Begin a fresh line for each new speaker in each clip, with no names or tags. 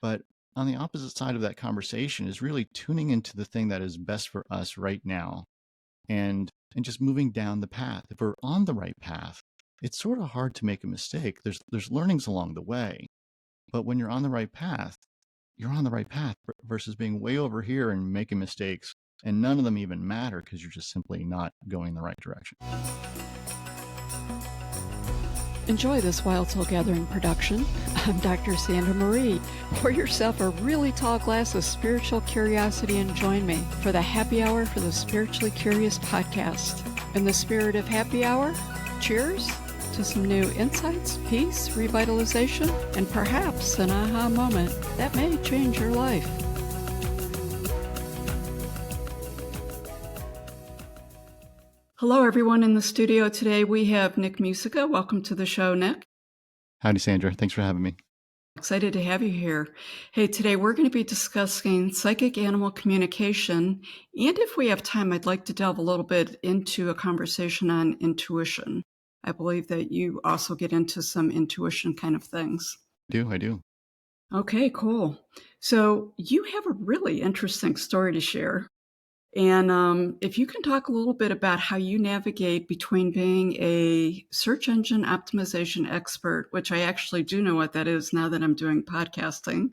But on the opposite side of that conversation is really tuning into the thing that is best for us right now and just moving down the path. If we're on the right path, it's sort of hard to make a mistake. There's learnings along the way, but when you're on the right path, you're on the right path versus being way over here and making mistakes, and none of them even matter because you're just simply not going in the right direction.
Enjoy this Wild Soul Gathering production. I'm Dr. Sandra Marie. Pour yourself a really tall glass of spiritual curiosity and join me for the Happy Hour for the Spiritually Curious podcast. In the spirit of happy hour, cheers to some new insights, peace, revitalization, and perhaps an aha moment that may change your life. Hello, everyone in the studio today. We have Nick Musica. Welcome to the show, Nick.
Howdy, Sandra. Thanks for having me.
Excited to have you here. Hey, today we're going to be discussing psychic animal communication. And if we have time, I'd like to delve a little bit into a conversation on intuition. I believe that you also get into some intuition kind of things.
I do.
Okay, cool. So you have a really interesting story to share. And if you can talk a little bit about how you navigate between being a search engine optimization expert, which I actually do know what that is now that I'm doing podcasting,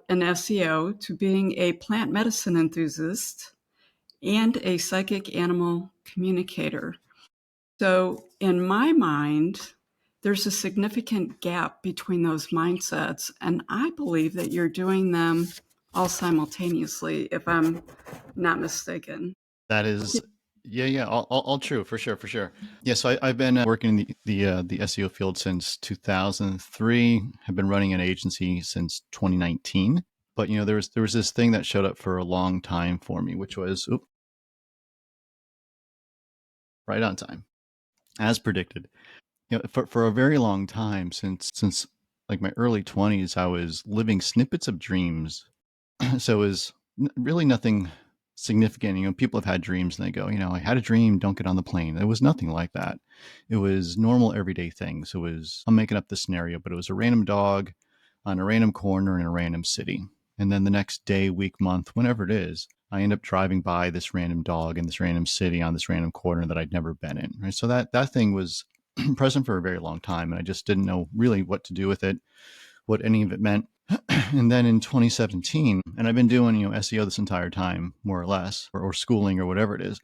and SEO, to being a plant medicine enthusiast and a psychic animal communicator. So in my mind, there's a significant gap between those mindsets, and I believe that you're doing them all simultaneously, if I'm not mistaken.
That is, all true, for sure. Yeah, so I've been working in the SEO field since 2003. Have been running an agency since 2019. But there was this thing that showed up for a long time for me, which was right on time, as predicted. For a very long time, since like my early 20s, I was living snippets of dreams. So it was really nothing significant. People have had dreams and they go, I had a dream, don't get on the plane. It was nothing like that. It was normal everyday things. I'm making up the scenario, but it was a random dog on a random corner in a random city. And then the next day, week, month, whenever it is, I end up driving by this random dog in this random city on this random corner that I'd never been in. Right. So that thing was present for a very long time. And I just didn't know really what to do with it, what any of it meant. And then in 2017, and I've been doing, SEO this entire time, more or less, or schooling or whatever it is.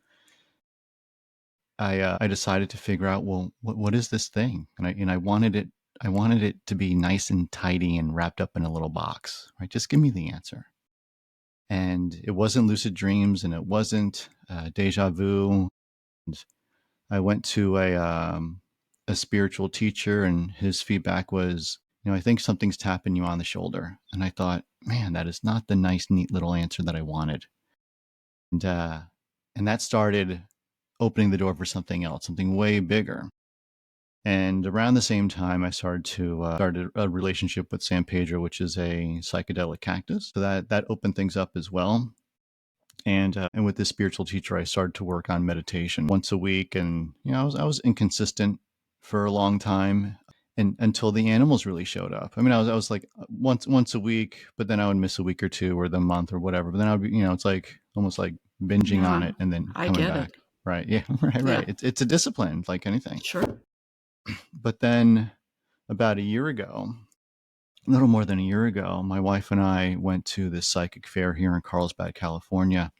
I decided to figure out, well, what is this thing? And I wanted it to be nice and tidy and wrapped up in a little box, right? Just give me the answer. And it wasn't lucid dreams, and it wasn't deja vu. And I went to a spiritual teacher, and his feedback was, I think something's tapping you on the shoulder. And I thought, man, that is not the nice, neat little answer that I wanted. And that started opening the door for something else, something way bigger. And around the same time, I started a relationship with San Pedro, which is a psychedelic cactus. So that opened things up as well. And with this spiritual teacher, I started to work on meditation once a week. And I was inconsistent for a long time. And until the animals really showed up. I mean, I was like once a week, but then I would miss a week or two or the month or whatever. But then I would be, it's like almost like binging on it and then coming back.
It.
Right. Yeah. Right.
Yeah.
It's a discipline, like anything.
Sure.
But then about a little more than a year ago, my wife and I went to this psychic fair here in Carlsbad, California.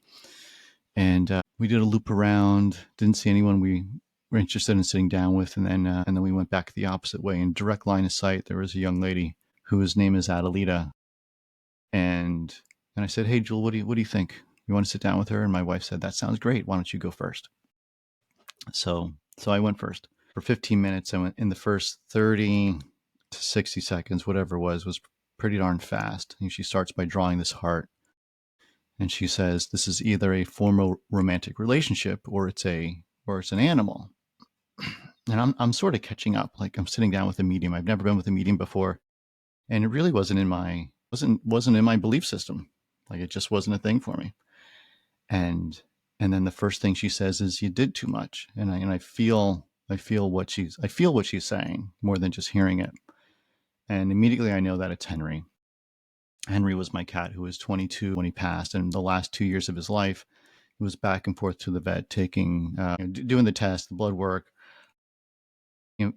And we did a loop around, didn't see anyone we were interested in sitting down with. And then we went back the opposite way. In direct line of sight, there was a young lady whose name is Adelita. And I said, hey, Jewel, what do you think? You want to sit down with her? And my wife said, that sounds great. Why don't you go first? So I went first. For 15 minutes, I went in the first 30 to 60 seconds, whatever it was pretty darn fast. And she starts by drawing this heart. And she says, this is either a formal romantic relationship or it's an animal. And I'm sort of catching up. Like, I'm sitting down with a medium. I've never been with a medium before. And it really wasn't in my belief system. Like, it just wasn't a thing for me. And then the first thing she says is, you did too much. And I feel what she's saying more than just hearing it. And immediately I know that it's Henry. Henry was my cat, who was 22 when he passed. And the last 2 years of his life, he was back and forth to the vet, taking, doing the test, the blood work,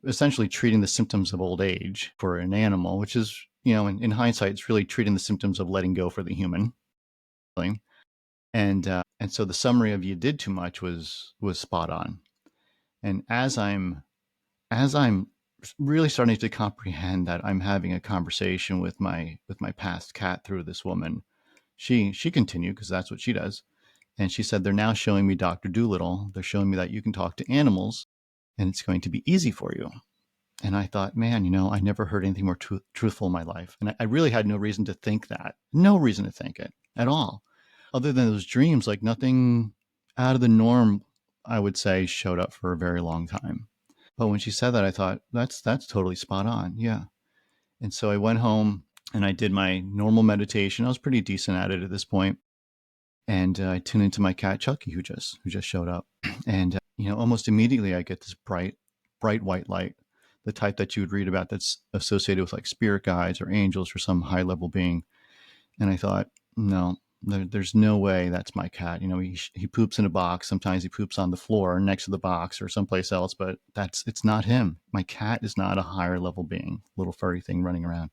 essentially treating the symptoms of old age for an animal, which is, in hindsight, it's really treating the symptoms of letting go for the human. And so the summary of "you did too much" was spot on. And as I'm really starting to comprehend that I'm having a conversation with my past cat through this woman, she continued, because that's what she does. And she said, they're now showing me Dr. Doolittle. They're showing me that you can talk to animals and it's going to be easy for you. And I thought, man, I never heard anything more truthful in my life. And I really had no reason to think that. No reason to think it at all. Other than those dreams, like nothing out of the norm, I would say, showed up for a very long time. But when she said that, I thought, that's totally spot on. Yeah. And so I went home and I did my normal meditation. I was pretty decent at it at this point. And I tuned into my cat Chucky, who just showed up. And almost immediately I get this bright white light, the type that you would read about that's associated with like spirit guides or angels or some high level being. And I thought, no, there's no way that's my cat. He poops in a box. Sometimes he poops on the floor next to the box or someplace else, but it's not him. My cat is not a higher level being, little furry thing running around.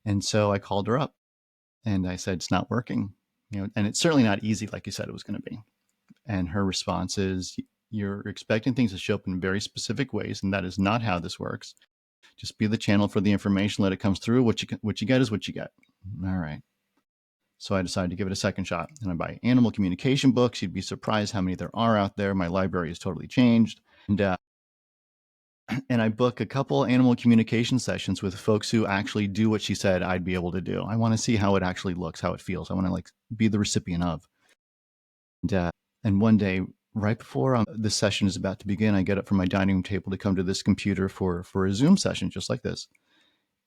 And so I called her up and I said, it's not working. And it's certainly not easy like you said it was going to be. And her response is, you're expecting things to show up in very specific ways, and that is not how this works. Just be the channel for the information, let it come through. What you get is what you get. All right. So I decided to give it a second shot. And I buy animal communication books. You'd be surprised how many there are out there. My library has totally changed. And I book a couple animal communication sessions with folks who actually do what she said I'd be able to do. I want to see how it actually looks, how it feels. I want to be the recipient of. And one day, right before this session is about to begin, I get up from my dining room table to come to this computer for a Zoom session just like this.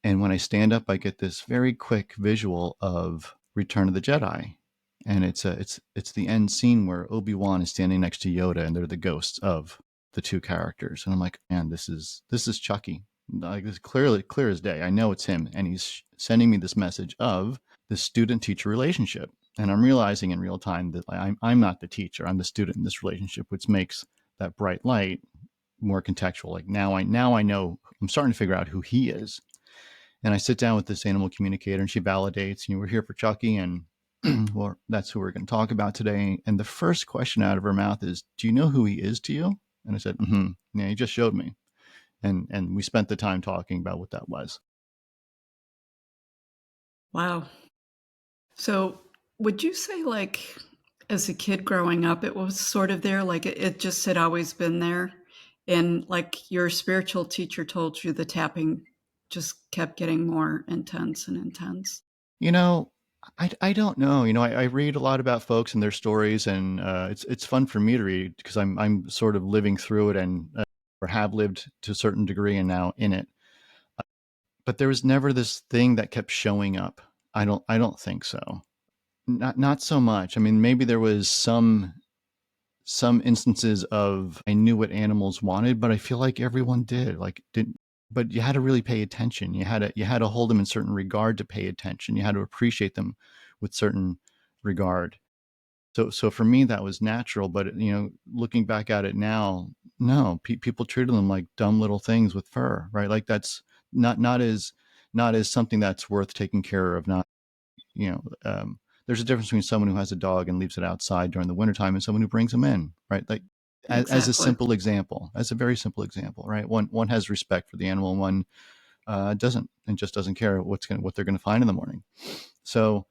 And when I stand up, I get this very quick visual of Return of the Jedi. And it's the end scene where Obi-Wan is standing next to Yoda, and they're the ghosts of the two characters. And I'm like, man, this is Chucky. Like, it's clear as day. I know it's him, and he's sending me this message of the student-teacher relationship. And I'm realizing in real time that I'm not the teacher. I'm the student in this relationship, which makes that bright light more contextual. Like now I know. I'm starting to figure out who he is. And I sit down with this animal communicator, and she validates, we're here for Chucky, and well, that's who we're going to talk about today. And the first question out of her mouth is, do you know who he is to you? And I said, yeah, he just showed me. And we spent the time talking about what that was.
Wow. So, would you say, like, as a kid growing up, it was sort of there, like it just had always been there? And like your spiritual teacher told you the tapping just kept getting more intense and intense?
You know, I don't know. I read a lot about folks and their stories, and it's fun for me to read because I'm sort of living through it, and or have lived to a certain degree and now in it. But there was never this thing that kept showing up. I don't think so. Not so much. I mean, maybe there was some instances of I knew what animals wanted, but I feel like everyone did. Like didn't but you had to really pay attention. You had to hold them in certain regard to pay attention. You had to appreciate them with certain regard. So for me that was natural, but looking back at it now, no, people treated them like dumb little things with fur, right? Like that's not as something that's worth taking care of. Not you know there's a difference between someone who has a dog and leaves it outside during the wintertime and someone who brings them in, right? Like as a
Exactly.
simple example, as a very simple example, right? One has respect for the animal, and one doesn't, and just doesn't care what they're going to find in the morning. So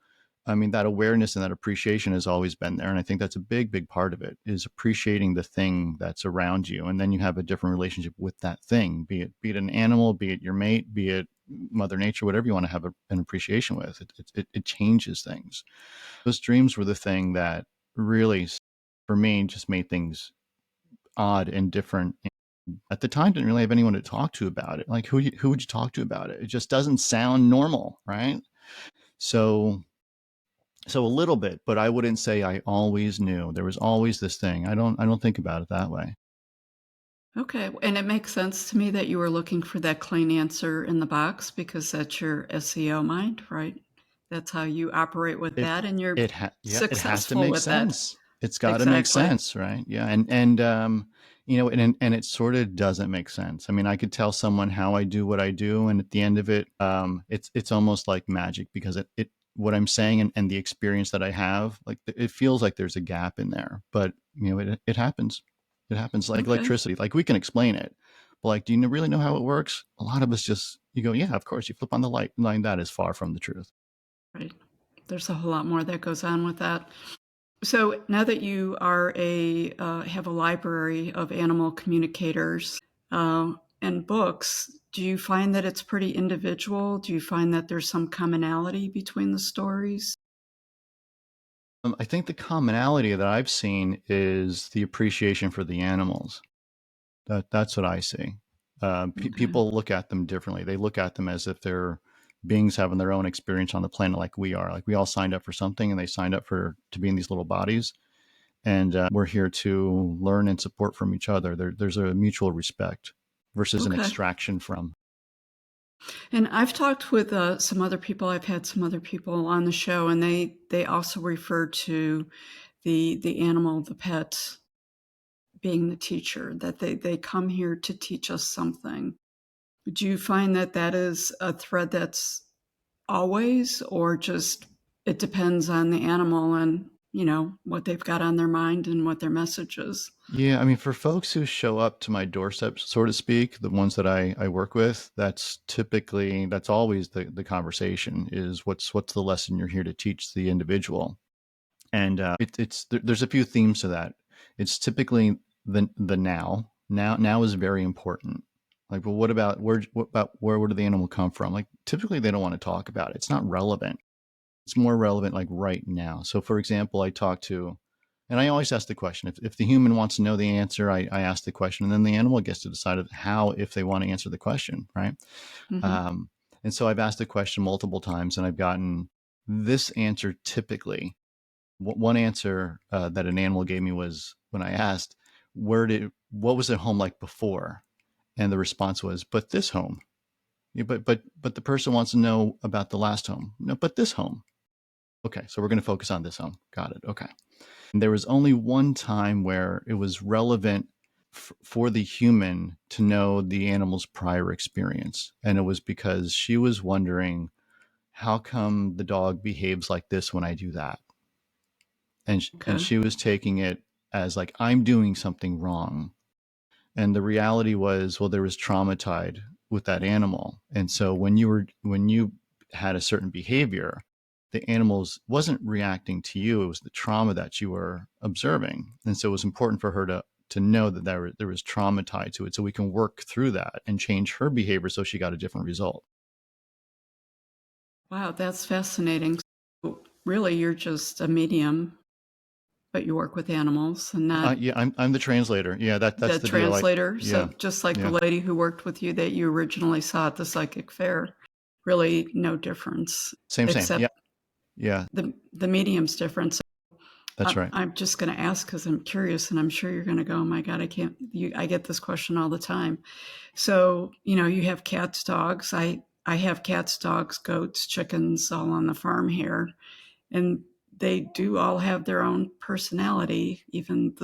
I mean, that awareness and that appreciation has always been there, and I think that's a big part of it, is appreciating the thing that's around you, and then you have a different relationship with that thing, be it an animal, be it your mate, be it Mother Nature, whatever you want to have an appreciation with. It changes things. Those dreams were the thing that really, for me, just made things odd and different. At the time, didn't really have anyone to talk to about it. Like, who would you talk to about it? It just doesn't sound normal, right? So a little bit, but I wouldn't say I always knew. There was always this thing. I don't think about it that way.
Okay, and it makes sense to me that you were looking for that clean answer in the box because that's your SEO mind, right? That's how you operate with
It
that, and you're
yeah, it has to
successful
make
with that.
sense. It's got to make
Exactly.
sense, right? Yeah, you know, and it sort of doesn't make sense. I mean, I could tell someone how I do what I do, and at the end of it, it's almost like magic because it what I'm saying and the experience that I have, like it feels like there's a gap in there, but you know, it happens. It happens like
Okay.
electricity. Like we can explain it, but like, do you really know how it works? A lot of us just you go, yeah, of course. You flip on the light line. That is far from the truth.
Right. There's a whole lot more that goes on with that. So now that you are have a library of animal communicators and books, do you find that it's pretty individual? Do you find that there's some commonality between the stories?
I think the commonality that I've seen is the appreciation for the animals. That's what I see.
Okay.
People look at them differently. They look at them as if they're beings having their own experience on the planet, like we are. Like we all signed up for something, and they signed up for to be in these little bodies, and we're here to learn and support from each other. There's a mutual respect versus an
Okay.
extraction from.
And I've talked with some other people. I've had some other people on the show, and they also refer to the animal, the pet, being the teacher. That they come here to teach us something. Do you find that that is a thread that's always, or just it depends on the animal and what they've got on their mind and what their message is?
Yeah, I mean, for folks who show up to my doorstep, so to speak, the ones that I work with, that's always the conversation is what's the lesson you're here to teach the individual, and there's a few themes to that. It's typically the now is very important. Like, well, where did the animal come from? Like, typically they don't want to talk about it. It's not relevant. It's more relevant like right now. So for example, I talk to, and I always ask the question, if the human wants to know the answer, I ask the question, and then the animal gets to decide how, if they want to answer the question, right?
Hmm.
um, and so I've asked the question multiple times and I've gotten this answer typically. One answer that an animal gave me was when I asked, what was their home like before, and the response was, but this home. Yeah, but the person wants to know about the last home. No, but this home. Okay, so we're going to focus on this home. Got it. Okay. And there was only one time where it was relevant for the human to know the animal's prior experience. And it was because she was wondering, how come the dog behaves like this when I do that? And
Okay.
she was taking it as like, I'm doing something wrong. And the reality was, well, there was trauma tied with that animal. And so when you had a certain behavior, the animals wasn't reacting to you. It was the trauma that you were observing. And so it was important for her to know that there was trauma tied to it, so we can work through that and change her behavior so she got a different result.
Wow, that's fascinating. So really, you're just a medium, but you work with animals and not
Yeah, I'm the translator. Yeah, that's
the
the deal.
translator.
Yeah,
So just like the
yeah,
lady who worked with you that you originally saw at the psychic fair, really no difference,
same. Yeah,
except
yeah,
the medium's different. So
that's right.
I'm just going to ask because I'm curious, and I'm sure you're going to go, "Oh my God, I can't." I get this question all the time. So you have cats, dogs. I have cats, dogs, goats, chickens, all on the farm here, and they do all have their own personality. Even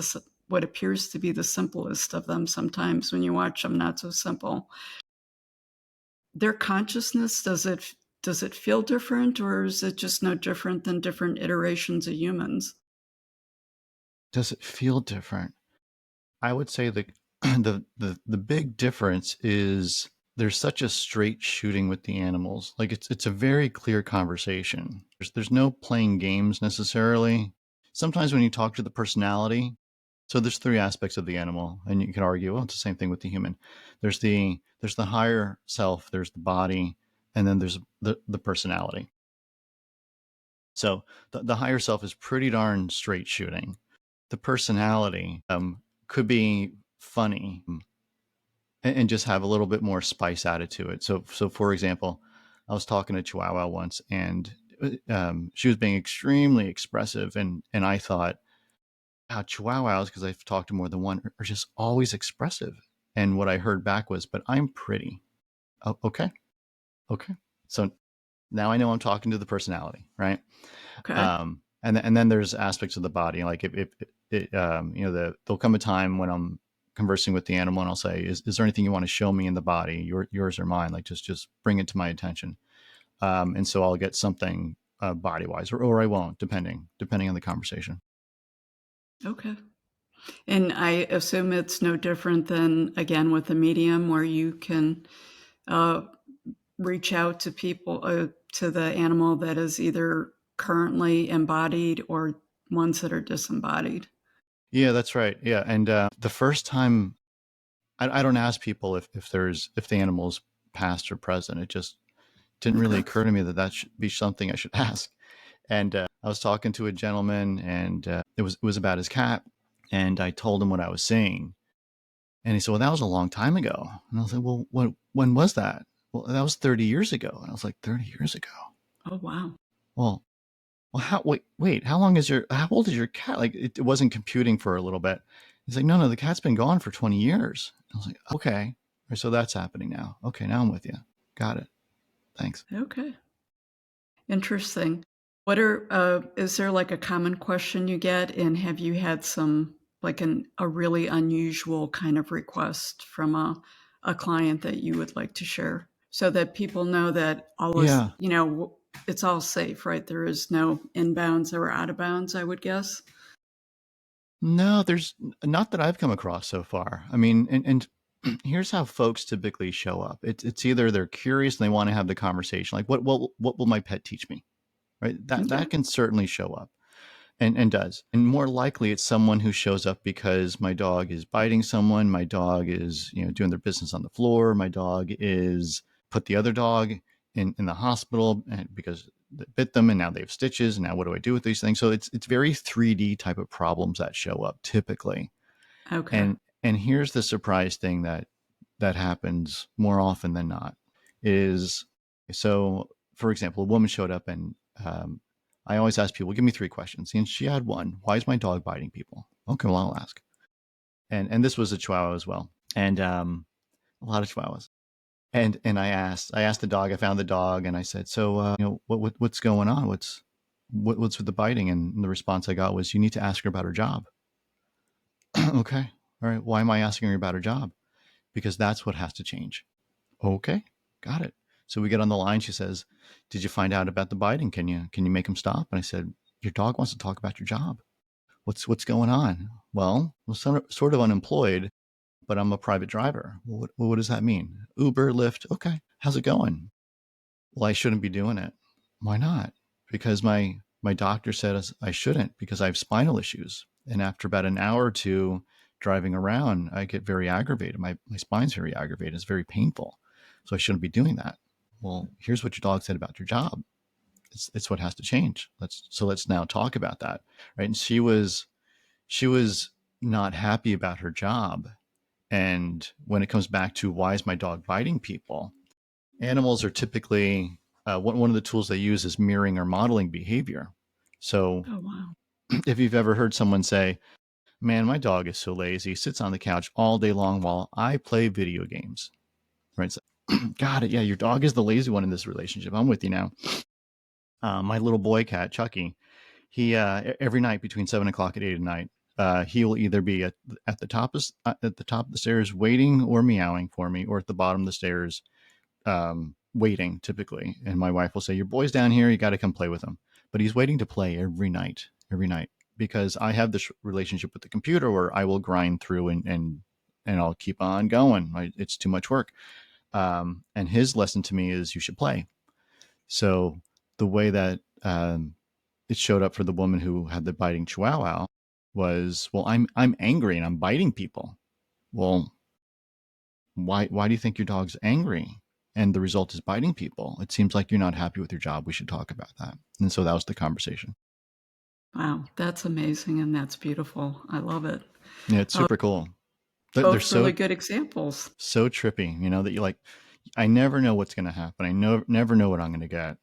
what appears to be the simplest of them, sometimes when you watch them, not so simple. Their consciousness, does it feel different, or is it just no different than different iterations of humans?
Does it feel different? I would say the the big difference is there's such a straight shooting with the animals. Like it's a very clear conversation. There's no playing games necessarily. Sometimes when you talk to the personality, so there's three aspects of the animal, and you can argue, well, it's the same thing with the human. There's the higher self, there's the body, and then there's the personality. So the higher self is pretty darn straight shooting. The personality could be funny and just have a little bit more spice added to it. So for example, I was talking to Chihuahua once, and she was being extremely expressive, and I thought, how Chihuahuas, because I've talked to more than one, are just always expressive. And what I heard back was, but I'm pretty. Oh, okay, okay. So Now I know I'm talking to the personality, right?
Okay.
And then there's aspects of the body, like if it, there'll come a time when I'm conversing with the animal, and I'll say, is there anything you want to show me in the body, yours or mine? Like just bring it to my attention. And so I'll get something body wise, or I won't, depending on the conversation.
Okay. And I assume it's no different than, again, with the medium where you can uh, reach out to people, to the animal that is either currently embodied or ones that are disembodied.
Yeah, that's right. Yeah, and the first time I don't ask people if the animal's past or present. It just didn't really
Okay.
occur to me that that should be something I should ask. And I was talking to a gentleman, and it was about his cat, and I told him what I was seeing, and he said, "Well, that was a long time ago." And I was like, "Well, when was that?" "Well, that was 30 years ago." And I was like, "30 years ago?
Oh, wow.
Well, how wait, how old is your cat?" Like it wasn't computing for a little bit. He's like, "No, the cat's been gone for 20 years." I was like, "Okay, so that's happening now. Okay, now I'm with you. Got it. Thanks."
Okay. Interesting. Is there like a common question you get? And have you had some, like a really unusual kind of request from a client that you would like to share so that people know that all is,
Yeah.
it's all safe, right? There is no inbounds or out of bounds, I would guess.
No, there's not that I've come across so far. I mean, and here's how folks typically show up. It's either they're curious and they want to have the conversation, like what will my pet teach me, right?
Okay.
That can certainly show up, and does. And more likely, it's someone who shows up because my dog is biting someone, my dog is doing their business on the floor, my dog is put the other dog in the hospital because they bit them and now they have stitches, and now what do I do with these things? So it's very 3D type of problems that show up typically.
Okay.
And here's the surprise thing that happens more often than not is, so for example, a woman showed up, and I always ask people, give me three questions, and she had one: why is my dog biting people? Okay, well, I'll ask. And this was a Chihuahua as well, and a lot of Chihuahuas. And I asked the dog. I found the dog, and I said, so what's going on? What's with the biting? And the response I got was, you need to ask her about her job. Okay, all right. Why am I asking her about her job? Because that's what has to change. Okay, got it. So we get on the line. She says, did you find out about the biting? Can you make him stop? And I said, your dog wants to talk about your job. What's going on? Well, I'm sort of unemployed, but I'm a private driver. Well, what does that mean? Uber, Lyft. Okay, how's it going? Well, I shouldn't be doing it. Why not? Because my doctor said I shouldn't, because I have spinal issues. And after about an hour or two driving around, I get very aggravated. My spine's very aggravated. It's very painful. So I shouldn't be doing that. Well, here's what your dog said about your job. It's what has to change. Let's now talk about that. Right. And she was not happy about her job. And when it comes back to why is my dog biting people, animals are typically one of the tools they use is mirroring or modeling behavior. So
Oh, wow.
if you've ever heard someone say, man, my dog is so lazy, sits on the couch all day long while I play video games, right? So, got it. Yeah, your dog is the lazy one in this relationship. I'm with you now. My little boy cat, Chucky, he every night between 7 o'clock and 8 at night, he will either be at the top of the stairs waiting or meowing for me, or at the bottom of the stairs waiting typically. And my wife will say, your boy's down here, you got to come play with him. But he's waiting to play every night, because I have this relationship with the computer where I will grind through and I'll keep on going. It's too much work. And his lesson to me is you should play. So the way that it showed up for the woman who had the biting chihuahua was, well, I'm angry and I'm biting people. Well, why do you think your dog's angry? And the result is biting people. It seems like you're not happy with your job. We should talk about that. And so that was the conversation.
Wow. That's amazing. And that's beautiful. I love it.
Yeah, it's
Uh,
super cool. They're
Both
so
really good examples.
so trippy, that you like. I never know what's going to happen. I never know what I'm going to get,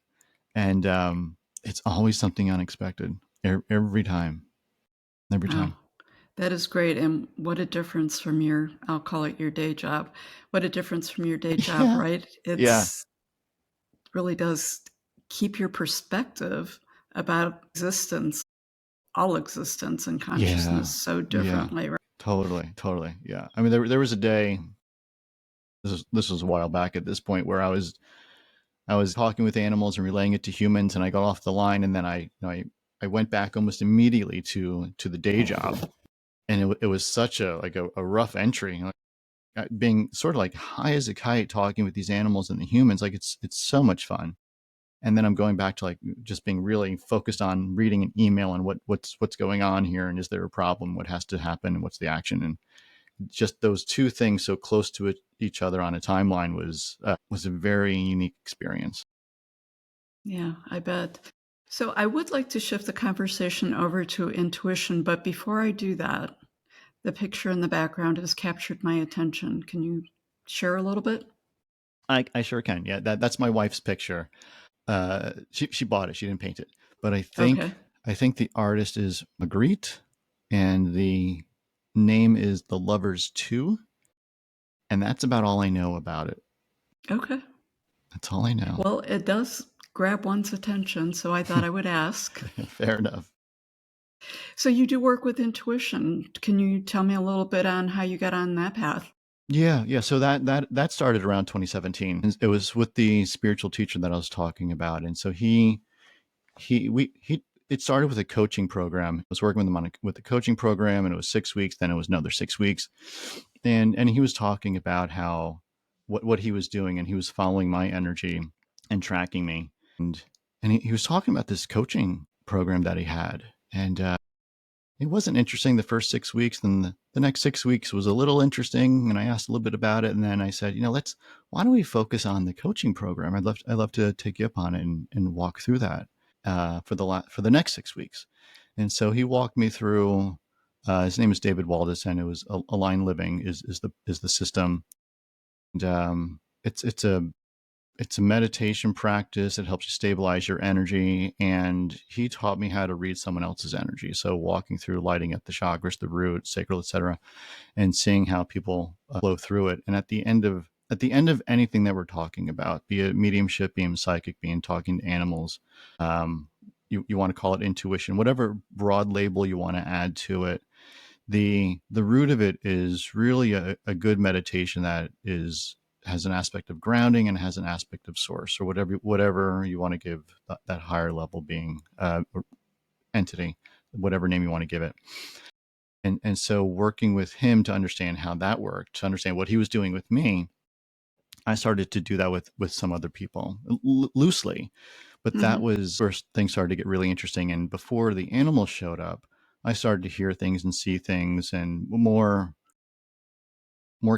and it's always something unexpected every time. Every
Wow.
time.
That is great, and what a difference from your, I'll call it your day job. What a difference from your day job,
Yeah,
right?
yeah,
It's really does keep your perspective about existence, all existence and
Yeah.
consciousness so
Yeah.
differently, right?
Totally. Totally. Yeah. I mean, there was a day, this was a while back at this point, where I was talking with animals and relaying it to humans, and I got off the line, and then I went back almost immediately to the day job, and it was such a rough entry, being sort of like high as a kite, talking with these animals and the humans. Like it's so much fun. And then I'm going back to like just being really focused on reading an email and what's going on here, and is there a problem, what has to happen, and what's the action. And just those two things so close to each other on a timeline was a very unique experience.
Yeah, I bet. So I would like to shift the conversation over to intuition, but before I do that, the picture in the background has captured my attention. Can you share a little bit?
I sure can. Yeah, that's my wife's picture. She bought it. She didn't paint it, but
Okay.
I think the artist is Magritte, and the name is The Lovers Two, and that's about all I know about it.
Okay.
That's all I know.
Well, it does grab one's attention, so I thought I would ask.
Fair enough.
So you do work with intuition. Can you tell me a little bit on how you got on that path?
Yeah, yeah. So that started around 2017. It was with the spiritual teacher that I was talking about, and so he it started with a coaching program. I was working with him with a coaching program, and it was 6 weeks. Then it was another 6 weeks, and he was talking about how what he was doing, and he was following my energy and tracking me, and he was talking about this coaching program that he had, and it wasn't interesting the first 6 weeks. Then the next 6 weeks was a little interesting, and I asked a little bit about it, and then I said, why don't we focus on the coaching program? I'd love to take you up on it and walk through that for the next 6 weeks. And so he walked me through. His name is David Waldis, and it was Align Living is the system. And it's a meditation practice. It helps you stabilize your energy. And he taught me how to read someone else's energy. So walking through lighting up the chakras, the root, sacral, etc., and seeing how people flow through it. And at the end of anything that we're talking about, be it mediumship, being psychic, being talking to animals, you want to call it intuition, whatever broad label you want to add to it. The root of it is really a good meditation that is has an aspect of grounding and has an aspect of source, or whatever you want to give that higher level being, or entity, whatever name you want to give it. And so working with him to understand how that worked, to understand what he was doing with me, I started to do that with some other people, loosely. But that
Mhm.
was where things started to get really interesting. And before the animals showed up, I started to hear things and see things, and more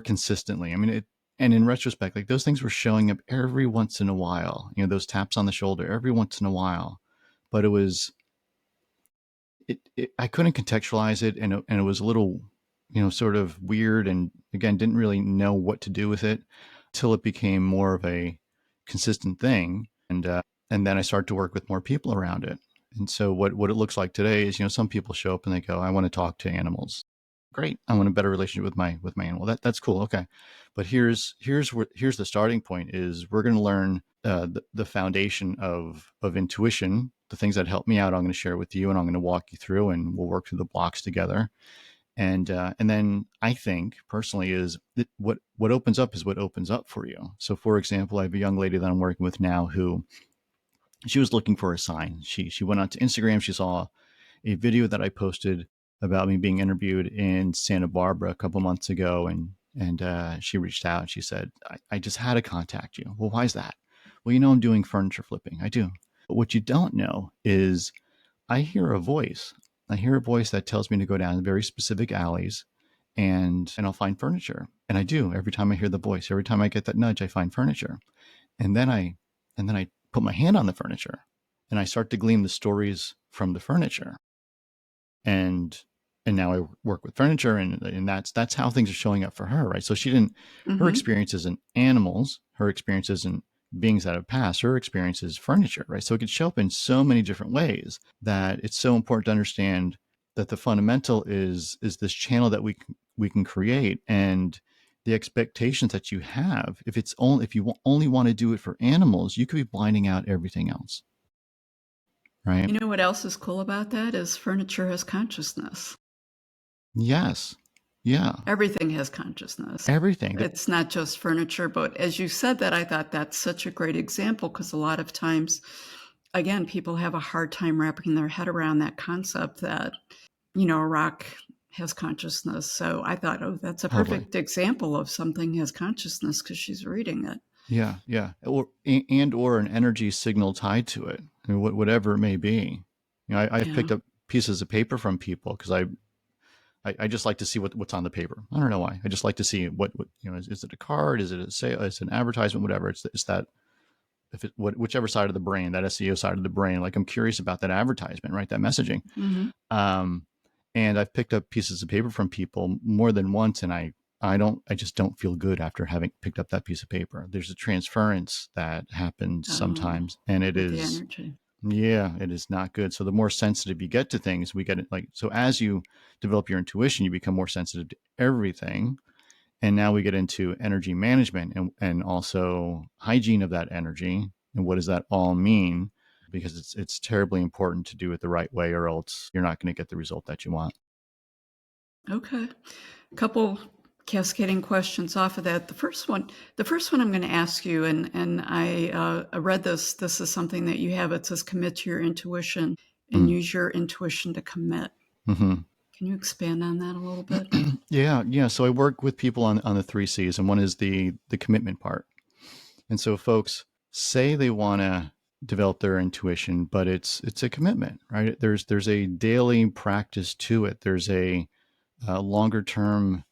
consistently. I mean, and in retrospect, like those things were showing up every once in a while, those taps on the shoulder every once in a while. But I couldn't contextualize it, and it was a little, sort of weird, and again, didn't really know what to do with it till it became more of a consistent thing. And then I started to work with more people around it. And so what it looks like today is, some people show up and they go, I want to talk to animals. Great. I want a better relationship with my animal. That's cool. Okay. But here's the starting point is we're going to learn the foundation of intuition, the things that help me out. I'm going to share with you, and I'm going to walk you through, and we'll work through the blocks together. And then I think personally is that what opens up is what opens up for you. So for example, I have a young lady that I'm working with now who she was looking for a sign. She went onto Instagram. She saw a video that I posted about me being interviewed in Santa Barbara a couple months ago, and she reached out and she said, I just had to contact you. Well, why is that? Well, I'm doing furniture flipping. I do. But what you don't know is I hear a voice. I hear a voice that tells me to go down very specific alleys, and I'll find furniture. And I do. Every time I hear the voice, every time I get that nudge, I find furniture. And then I put my hand on the furniture, and I start to glean the stories from the furniture. And now I work with furniture, and that's how things are showing up for her, right? So her
Mhm.
experience isn't animals, her experience isn't beings that have passed, her experience is furniture, right? So it could show up in so many different ways that it's so important to understand that the fundamental is this channel that we can create. And the expectations that you have, if you only want to do it for animals, you could be blinding out everything else, right?
You know what else is cool about that is furniture has consciousness.
Yes. Yeah.
Everything has consciousness.
Everything.
It's not just furniture, but as you said that, I thought that's such a great example because a lot of times, again, people have a hard time wrapping their head around that concept that, a rock has consciousness. So I thought, oh, that's a
Totally.
perfect example of something has consciousness because she's reading it.
Yeah. Yeah. Or an energy signal tied to it, I mean, whatever it may be. I've
Yeah.
picked up pieces of paper from people because I just like to see what's on the paper. I don't know why. I just like to see what is it a card? Is it a sale? Is it an advertisement? Whatever. It's that whichever side of the brain, that SEO side of the brain. Like I'm curious about that advertisement, right? That messaging.
Mm-hmm.
Um, and I've picked up pieces of paper from people more than once, and I just don't feel good after having picked up that piece of paper. There's a transference that happens
Oh,
sometimes, and it
with the
is,
energy.
yeah, it is not good. So the more sensitive you get to things, we get it like, so as you develop your intuition, you become more sensitive to everything. And now we get into energy management and also hygiene of that energy. And what does that all mean? Because it's terribly important to do it the right way, or else you're not going to get the result that you want.
Okay. A couple cascading questions off of that. The first one I'm going to ask you, and I read this. This is something that you have. It says commit to your intuition and
Mm.
use your intuition to commit.
Hmm.
Can you expand on that a little bit?
Yeah, yeah. So I work with people on the three C's, and one is the commitment part. And so folks say they want to develop their intuition, but it's a commitment, right? There's a daily practice to it. There's a longer term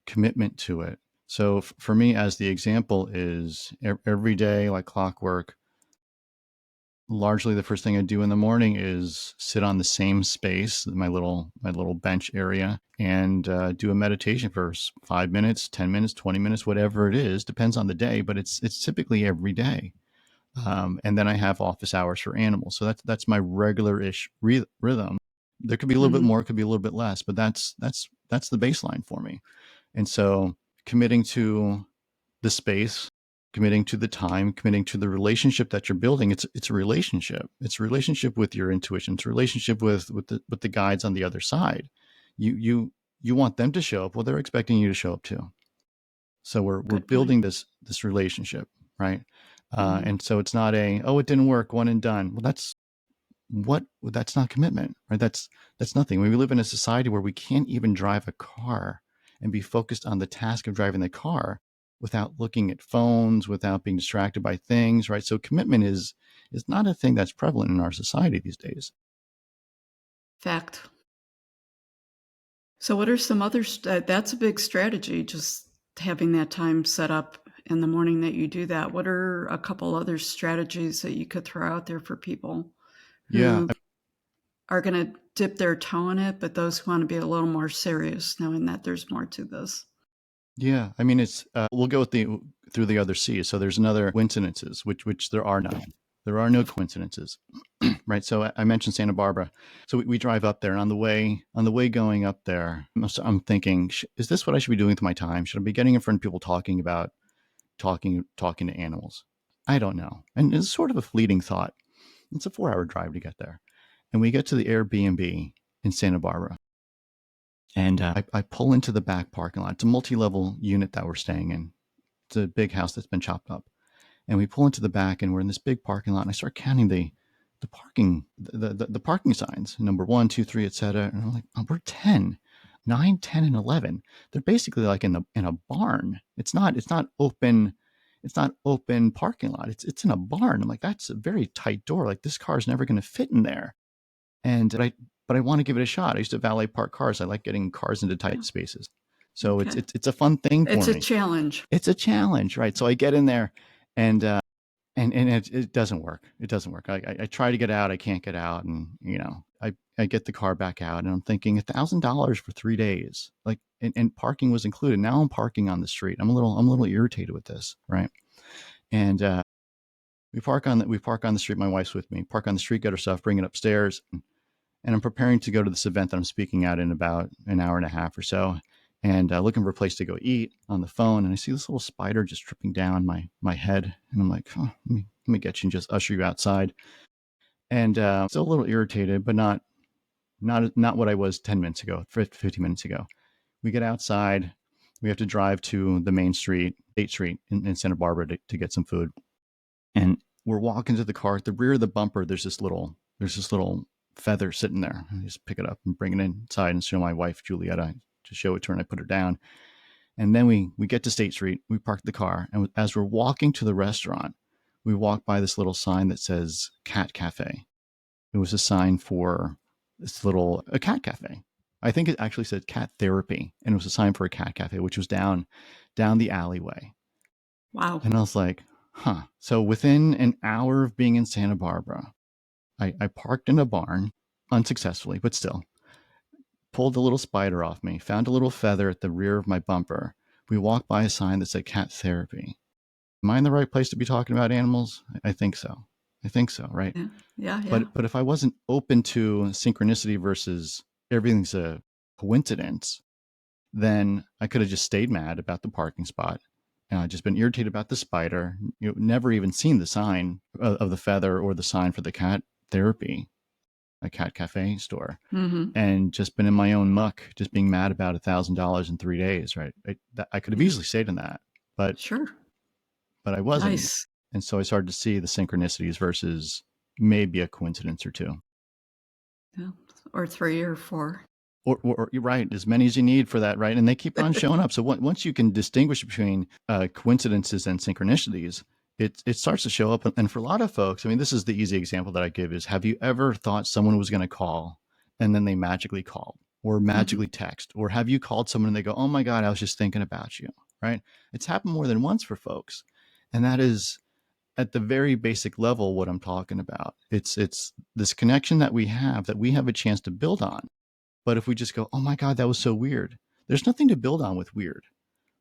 commitment to it. So for me, as the example is every day, like clockwork, largely the first thing I do in the morning is sit on the same space, my little bench area, and do a meditation for 5 minutes, 10 minutes, 20 minutes, whatever it is, depends on the day, but it's typically every day. And then I have office hours for animals, so that's my regular-ish rhythm. There could be a little bit
Mm-hmm.
more, it could be a little bit less, but that's the baseline for me. And so committing to the space, committing to the time, committing to the relationship that you're building. It's a relationship. It's a relationship with your intuition. It's a relationship with the guides on the other side. You want them to show up. Well, they're expecting you to show up too. So we're
Good point.
building this relationship, right?
Mm-hmm.
And so it's not it didn't work, one and done. Well, that's not commitment, right? That's nothing. We live in a society where we can't even drive a car and be focused on the task of driving the car without looking at phones, without being distracted by things, right? So commitment is not a thing that's prevalent in our society these days.
Fact. So, what are some others? That's a big strategy, just having that time set up in the morning that you do that. What are a couple other strategies that you could throw out there for people
Yeah,
who are going to dip their toe in it, but those who want to be a little more serious, knowing that there's more to this?
yeah. I mean, it's we'll go with the through the other C's. So there's another coincidences, which there are none. There are no coincidences, right? So I mentioned Santa Barbara. So we drive up there, and on the way going up there, I'm thinking, is this what I should be doing with my time? Should I be getting in front of people talking about talking to animals? I don't know. And it's sort of a fleeting thought. It's a 4 hour drive to get there, and we get to the Airbnb in Santa Barbara, and I pull into the back parking lot. It's a multi-level unit that we're staying in. It's a big house that's been chopped up, and we pull into the back, and we're in this big parking lot, and I start counting the parking signs, number 1, 2, 3, etc. And I'm like, oh, we're 10, 9, 10, and 11. They're basically like in a barn. It's not open. It's not open parking lot. It's in a barn. I'm like, that's a very tight door. Like this car is never going to fit in there. And but I want to give it a shot. I used to valet park cars. I like getting cars into
Yeah.
tight spaces. So it's
Okay.
it's it's a fun thing
It's
for
a
me.
challenge.
It's a challenge, right? So I get in there, and and it doesn't work. It doesn't work. I try to get out. I can't get out, and I get the car back out, and I'm thinking $1,000 for 3 days, like, and parking was included. Now I'm parking on the street. I'm a little irritated with this, right? And we park on the street. My wife's with me. Park on the street, get her stuff, bring it upstairs, and I'm preparing to go to this event that I'm speaking at in about an hour and a half or so. and looking for a place to go eat on the phone. And I see this little spider just tripping down my head. And I'm like, oh, let me get you and just usher you outside. And still a little irritated, but not what I was 10 minutes ago, 15 minutes ago. We get outside. We have to drive to the main street, State Street in Santa Barbara to get some food. And we're walking to the car. At the rear of the bumper, there's this little feather sitting there. I just pick it up and bring it inside and show my wife Julietta to show it to her, and I put her down. And then we get to State Street. We park the car, and as we're walking to the restaurant, we walk by this little sign that says Cat Cafe. It was a sign for a cat cafe. I think it actually said cat therapy, and it was a sign for a cat cafe, which was down the alleyway.
Wow.
And I was like, huh. So within an hour of being in Santa Barbara, I parked in a barn unsuccessfully, but still pulled a little spider off me, found a little feather at the rear of my bumper. We walked by a sign that said cat therapy. Am I in the right place to be talking about animals? I think so. I think so, right?
Yeah. Yeah. Yeah.
But if I wasn't open to synchronicity versus everything's a coincidence, then I could have just stayed mad about the parking spot. And I'd just been irritated about the spider. Never even seen the sign of the feather or the sign for the cat therapy, a cat cafe store,
Mm-hmm.
and just been in my own muck, just being mad about $1,000 in 3 days. Right? I could have
Yeah.
easily stayed in that, but
Sure.
I wasn't.
Nice.
And so I started to see the synchronicities versus maybe a coincidence or two.
Yeah. Or 3 or 4.
Or you're right, as many as you need for that, right? And they keep on showing up. So once you can distinguish between coincidences and synchronicities, it starts to show up. And for a lot of folks, I mean, this is the easy example that I give is: have you ever thought someone was going to call and then they magically called or
Mhm.
magically text? Or have you called someone and they go, "Oh my God, I was just thinking about you," right? It's happened more than once for folks, and that is at the very basic level what I'm talking about. It's this connection that we have a chance to build on. But if we just go, oh my God, that was so weird, there's nothing to build on with weird.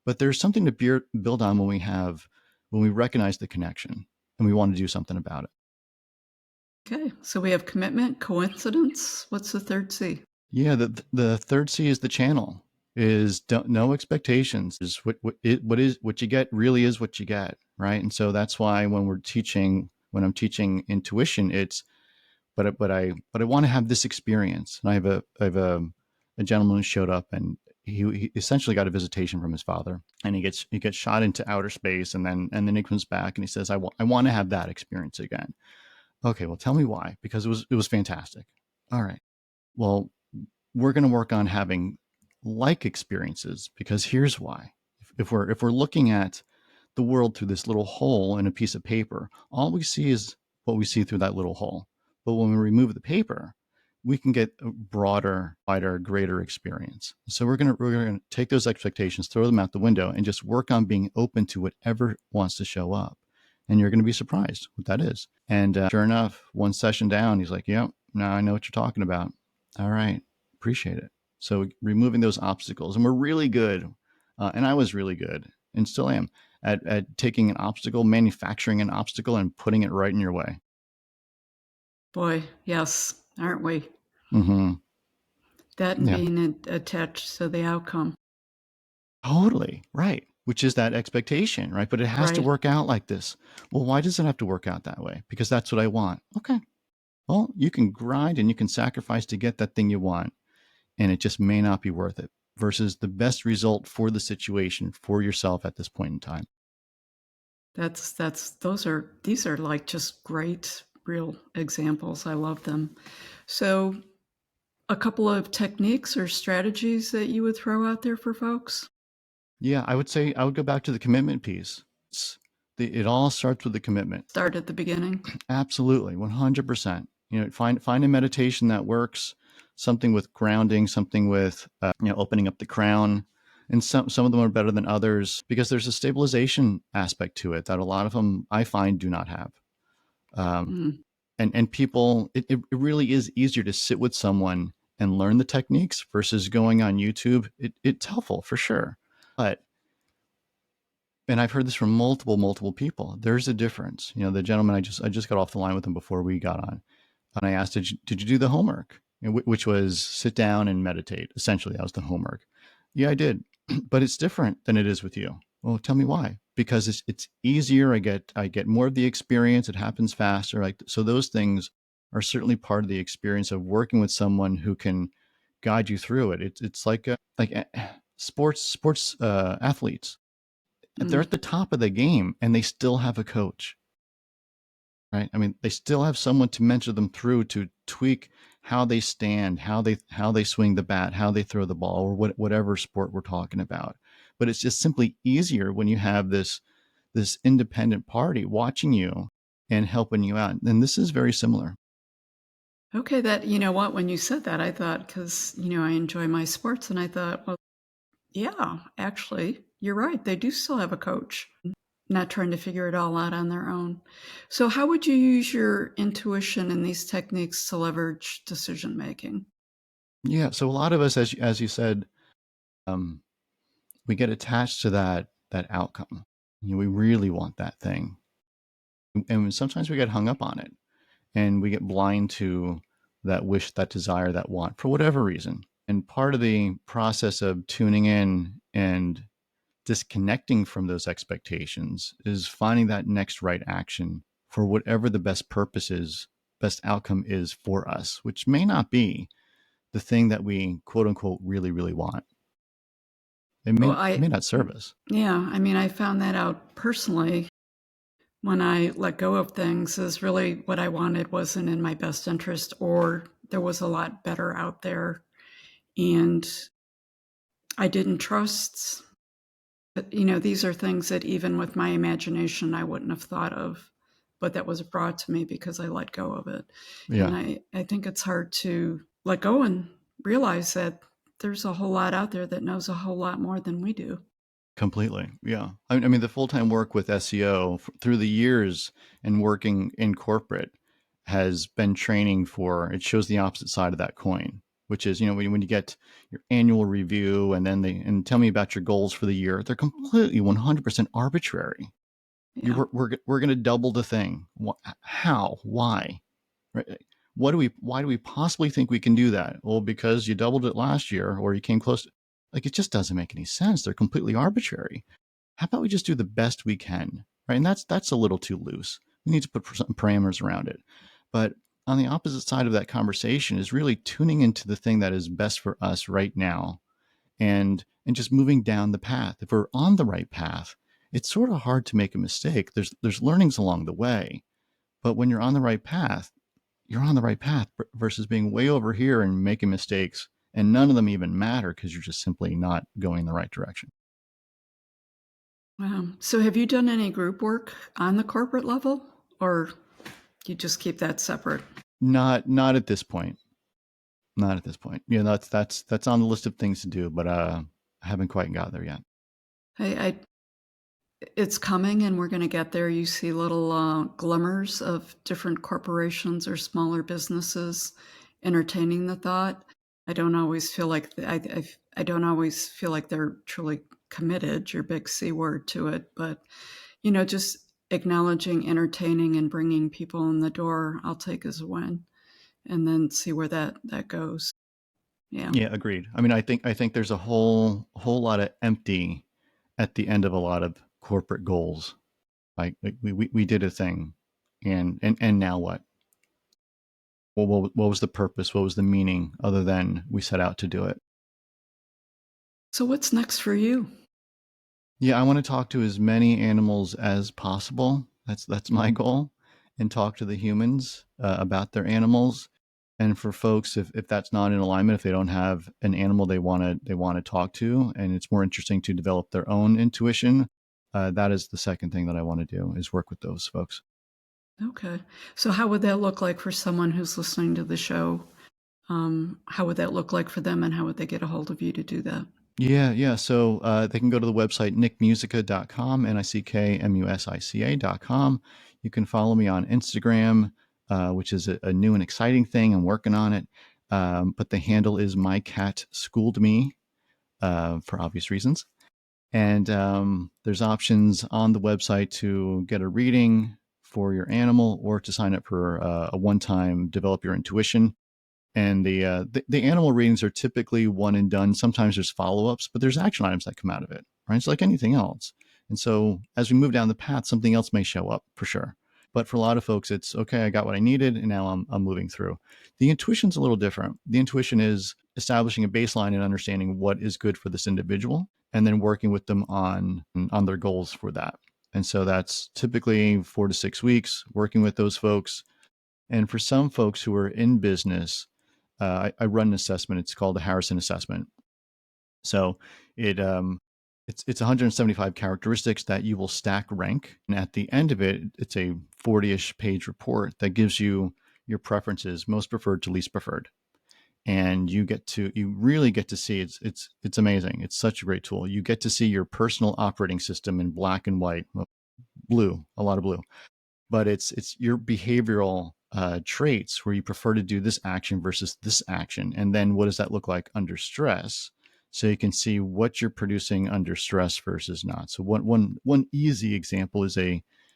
But there's something to build on when we recognize the connection and we want to do something about it.
Okay. So we have commitment, coincidence. What's the third C?
Yeah, the third C is the channel. Is don't, no expectations. Is what you get really is what you get, right? And so that's why when I'm teaching intuition, it's but I want to have this experience. And I have a gentleman who showed up, and he essentially got a visitation from his father, and he gets shot into outer space, and then he comes back and he says, I want to have that experience again. Okay, well, tell me why, because it was fantastic. All right, well, we're going to work on having like experiences, because here's why. If we're looking at the world through this little hole in a piece of paper, all we see is what we see through that little hole. But when we remove the paper, we can get a broader, wider, greater experience. So we're gonna take those expectations, throw them out the window, and just work on being open to whatever wants to show up. And you're going to be surprised what that is. And sure enough, one session down, he's like, "Yep, now I know what you're talking about. All right, appreciate it." So removing those obstacles, and we're really good, and I was really good, and still am, at taking an obstacle, manufacturing an obstacle, and putting it right in your way.
Boy, yes, aren't we?
Mm-hmm.
That and
Yeah,
being attached to the outcome.
totally right. Which is that expectation, right? But it has to
Right.
work out like this. Well, why does it have to work out that way? Because that's what I want. Okay. Well, you can grind and you can sacrifice to get that thing you want, and it just may not be worth it versus the best result for the situation for yourself at this point in time.
That's these are like just great real examples. I love them. So, a couple of techniques or strategies that you would throw out there for folks?
Yeah, I would say I would go back to the commitment piece. It all starts with the commitment.
Start at the beginning.
Absolutely, 100%. Find a meditation that works, something with grounding, something with opening up the crown, and some of them are better than others because there's a stabilization aspect to it that a lot of them I find do not have. Um,
Mm,
and people, it really is easier to sit with someone and learn the techniques versus going on YouTube. It's helpful for sure, but and I've heard this from multiple people. There's a difference. The gentleman I just got off the line with him before we got on, and I asked, did you do the homework? Which was sit down and meditate. Essentially, that was the homework. Yeah, I did. but it's different than it is with you. Well, tell me why. Because it's easier. I get more of the experience. It happens faster. Like so, those things are certainly part of the experience of working with someone who can guide you through it. It's like sports athletes. They're
Mm.
at the top of the game and they still have a coach, right? I mean, they still have someone to mentor them through to tweak how they stand, how they swing the bat, how they throw the ball, or whatever sport we're talking about. But it's just simply easier when you have this independent party watching you and helping you out. And this is very similar.
Okay, that you know what, when you said that, I thought because I enjoy my sports, and I thought, "Well, yeah, actually, you're right, they do still have a coach, not trying to figure it all out on their own." So how would you use your intuition and these techniques to leverage decision making?
Yeah. So a lot of us, as you said, um, we get attached to that outcome. We really want that thing, and sometimes we get hung up on it, and we get blind to that wish, that desire, that want for whatever reason. And part of the process of tuning in and disconnecting from those expectations is finding that next right action for whatever the best purpose is, best outcome is for us, which may not be the thing that we quote unquote really, really want. It may,
Well,
it may not serve us.
yeah, I mean, I found that out personally when I let go of things is really what I wanted wasn't in my best interest, or there was a lot better out there, and I didn't trust. But, these are things that even with my imagination, I wouldn't have thought of, but that was brought to me because I let go of it. And
Yeah.
I think it's hard to let go and realize that there's a whole lot out there that knows a whole lot more than we do.
Completely. Yeah. I mean, the full time work with SEO through the years and working in corporate has been training for, it shows the opposite side of that coin, which is, when you get your annual review and then and tell me about your goals for the year, they're completely 100% arbitrary.
Yeah.
We're going to double the thing. How? Why? Right? Why do we possibly think we can do that? Well, because you doubled it last year or you came close. Like, it just doesn't make any sense. They're completely arbitrary. How about we just do the best we can, right? And that's a little too loose. We need to put some parameters around it. But on the opposite side of that conversation is really tuning into the thing that is best for us right now, and just moving down the path. If we're on the right path, it's sort of hard to make a mistake. There's learnings along the way, but when you're on the right path, you're on the right path versus being way over here and making mistakes, and none of them even matter because you're just simply not going in the right direction.
So have you done any group work on the corporate level, or you just keep that separate?
Not at this point. Not at this point. Yeah, that's on the list of things to do, but I haven't quite got there yet.
I It's coming, and we're gonna get there. You see little, glimmers of different corporations or smaller businesses entertaining the thought. I don't always feel like I don't always feel like they're truly committed, your big C word, to it, but, just acknowledging, entertaining, and bringing people in the door, I'll take as a win, and then see where that goes. Yeah.
Yeah, agreed. I mean, I think there's a whole lot of empty at the end of a lot of corporate goals. Like we did a thing, and now what? Well, what was the purpose? What was the meaning other than we set out to do it?
So what's next for you?
Yeah, I want to talk to as many animals as possible. That's my goal, and talk to the humans about their animals. And for folks, if that's not in alignment, if they don't have an animal they want to talk to, and it's more interesting to develop their own intuition, that is the second thing that I want to do is work with those folks.
Okay. So how would that look like for someone who's listening to the show? How would that look like for them, and how would they get a hold of you to do that?
Yeah, yeah. So they can go to the website nickmusica.com, nickmusica.com. You can follow me on Instagram, which is a new and exciting thing. I'm working on it. But the handle is my cat schooled me for obvious reasons. And there's options on the website to get a reading for your animal or to sign up for a one time develop your intuition. And the animal readings are typically one and done. Sometimes there's follow-ups, but there's action items that come out of it, right? It's like anything else. And so as we move down the path, something else may show up for sure. But for a lot of folks, it's okay, I got what I needed, and now I'm moving through. The intuition's a little different. The intuition is establishing a baseline and understanding what is good for this individual, and then working with them on their goals for that. And so that's typically 4 to 6 weeks working with those folks. And for some folks who are in business, I run an assessment. It's called the Harrison assessment. So it's 175 characteristics that you will stack rank, and at the end of it, it's a 40-ish page report that gives you your preferences, most preferred to least preferred, and you really get to see it's amazing. It's such a great tool. You get to see your personal operating system in black and white, blue, a lot of blue, but it's your behavioral traits where you prefer to do this action versus this action. And then what does that look like under stress? So you can see what you're producing under stress versus not. So one easy example is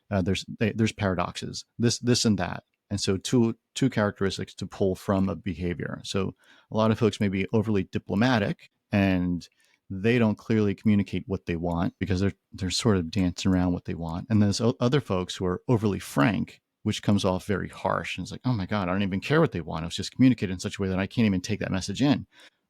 there's paradoxes, this and that. And so two characteristics to pull from a behavior. So a lot of folks may be overly diplomatic and they don't clearly communicate what they want because they're sort of dancing around what they want. And there's other folks who are overly frank, which comes off very harsh. And it's like, oh my God, I don't even care what they want. It was just communicated in such a way that I can't even take that message in.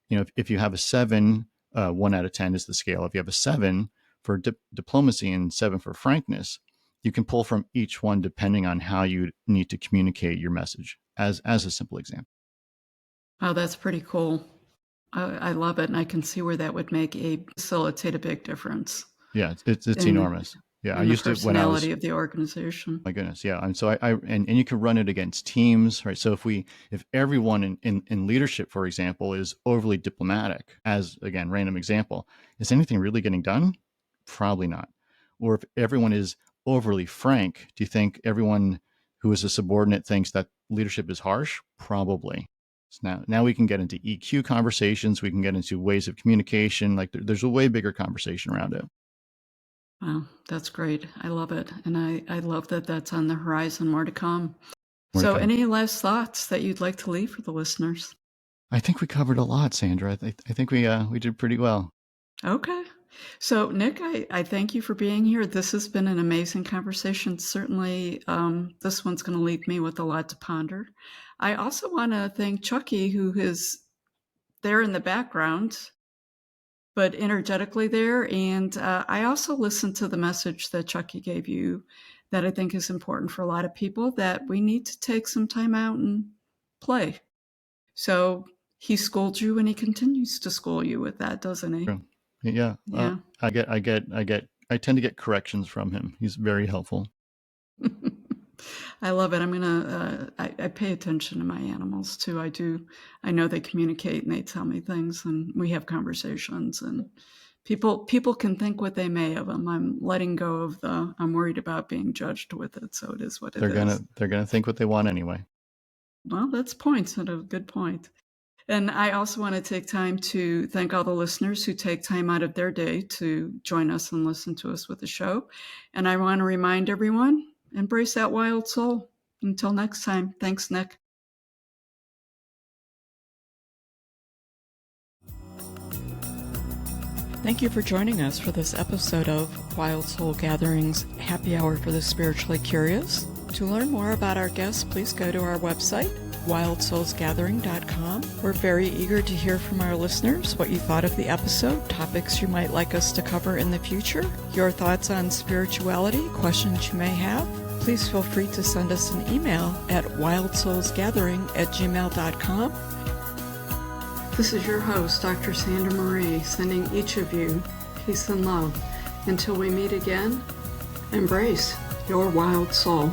If you have a 7, 1 out of 10 is the scale. If you have a 7 for diplomacy and 7 for frankness, you can pull from each one depending on how you need to communicate your message as a simple example.
Oh, that's pretty cool. I love it, and I can see where that would facilitate a big difference.
Yeah, it's enormous. Yeah, I used to when I was
personality of the organization.
My goodness, yeah. And so and you can run it against teams, right? So if everyone in leadership, for example, is overly diplomatic, as again, random example, is anything really getting done? Probably not. Or if everyone is overly frank, do you think everyone who is a subordinate thinks that leadership is harsh? Probably. So now we can get into EQ conversations. We can get into ways of communication. Like there's a way bigger conversation around it.
Wow, that's great. I love it. And I love that that's on the horizon, more to come. Any last thoughts that you'd like to leave for the listeners?
I think we covered a lot, Sandra. I think we did pretty well.
Okay. So, Nick, I thank you for being here. This has been an amazing conversation. Certainly, this one's going to leave me with a lot to ponder. I also want to thank Chucky, who is there in the background, but energetically there. And I also listened to the message that Chucky gave you that I think is important for a lot of people, that we need to take some time out and play. So he schooled you and he continues to school you with that, doesn't he?
True. Yeah. I tend to get corrections from him. He's very helpful.
I love it. I'm gonna. I pay attention to my animals too. I do. I know they communicate and they tell me things, and we have conversations. And people can think what they may of them. I'm letting go of I'm worried about being judged with it. So it is what it is.
They're gonna think what they want anyway.
Well, that's points and a good point. And I also want to take time to thank all the listeners who take time out of their day to join us and listen to us with the show. And I want to remind everyone, embrace that wild soul. Until next time, thanks, Nick. Thank you for joining us for this episode of Wild Soul Gatherings Happy Hour for the Spiritually Curious. To learn more about our guests, please go to our website, wildsoulsgathering.com. We're very eager to hear from our listeners what you thought of the episode, topics you might like us to cover in the future, your thoughts on spirituality, questions you may have. Please feel free to send us an email at wildsoulsgathering@gmail.com. This is your host, Dr. Sandra Marie, sending each of you peace and love. Until we meet again, embrace your wild soul.